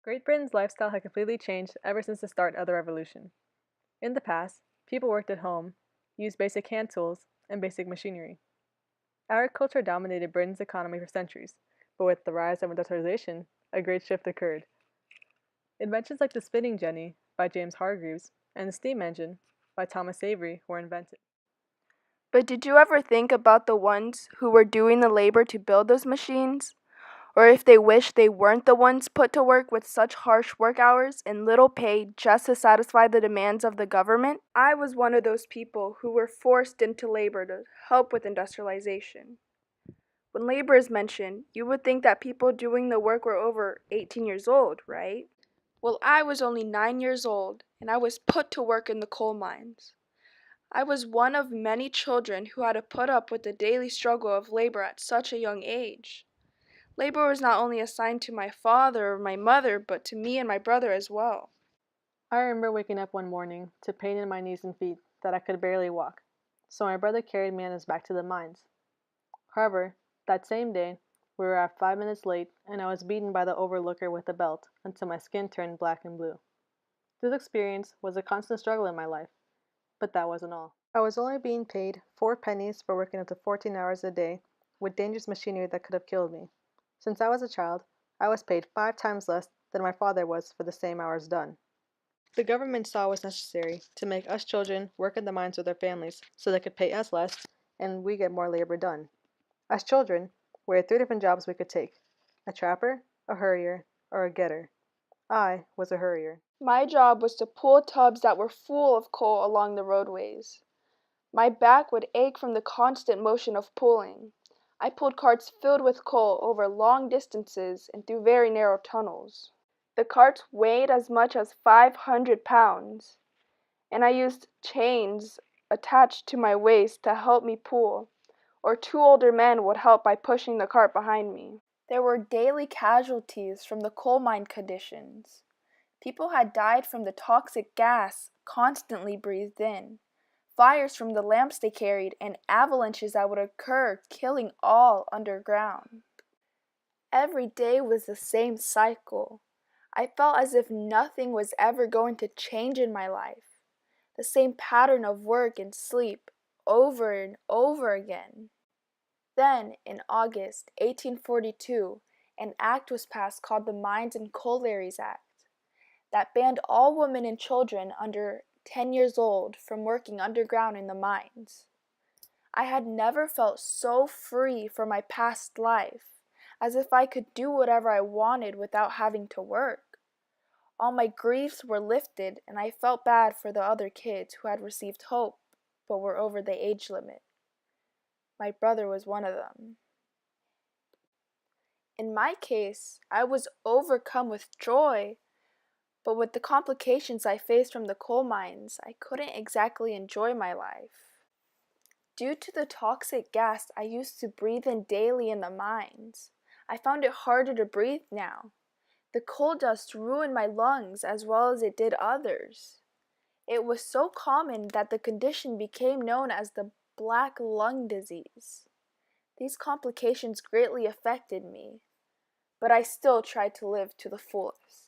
Great Britain's lifestyle had completely changed ever since the start of the revolution. In the past, people worked at home, used basic hand tools, and basic machinery. Agriculture dominated Britain's economy for centuries, but with the rise of industrialization, a great shift occurred. Inventions like the spinning jenny by James Hargreaves and the steam engine by Thomas Avery were invented. But did you ever think about the ones who were doing the labor to build those machines? Or if they wished they weren't the ones put to work with such harsh work hours and little pay just to satisfy the demands of the government? I was one of those people who were forced into labor to help with industrialization. When labor is mentioned, you would think that people doing the work were over 18 years old, right? Well, I was only 9 years old, and I was put to work in the coal mines. I was one of many children who had to put up with the daily struggle of labor at such a young age. Labor was not only assigned to my father or my mother, but to me and my brother as well. I remember waking up one morning to pain in my knees and feet that I could barely walk, so my brother carried me on his back to the mines. However, that same day, we were at 5 minutes late, and I was beaten by the overlooker with a belt until my skin turned black and blue. This experience was a constant struggle in my life, but that wasn't all. I was only being paid 4 pennies for working up to 14 hours a day with dangerous machinery that could have killed me. Since I was a child, I was paid 5 times less than my father was for the same hours done. The government saw it was necessary to make us children work in the mines with our families so they could pay us less and we get more labor done. As children, we had 3 different jobs we could take: a trapper, a hurrier, or a getter. I was a hurrier. My job was to pull tubs that were full of coal along the roadways. My back would ache from the constant motion of pulling. I pulled carts filled with coal over long distances and through very narrow tunnels. The carts weighed as much as 500 pounds, and I used chains attached to my waist to help me pull, or 2 older men would help by pushing the cart behind me. There were daily casualties from the coal mine conditions. People had died from the toxic gas constantly breathed in, fires from the lamps they carried, and avalanches that would occur, killing all underground. Every day was the same cycle. I felt as if nothing was ever going to change in my life. The same pattern of work and sleep, over and over again. Then, in August 1842, an act was passed called the Mines and Collieries Act that banned all women and children under 10 years old from working underground in the mines. I had never felt so free from my past life, as if I could do whatever I wanted without having to work. All my griefs were lifted, and I felt bad for the other kids who had received hope but were over the age limit. My brother was one of them. In my case, I was overcome with joy, but with the complications I faced from the coal mines, I couldn't exactly enjoy my life. Due to the toxic gas I used to breathe in daily in the mines, I found it harder to breathe now. The coal dust ruined my lungs as well as it did others. It was so common that the condition became known as the black lung disease. These complications greatly affected me, but I still tried to live to the fullest.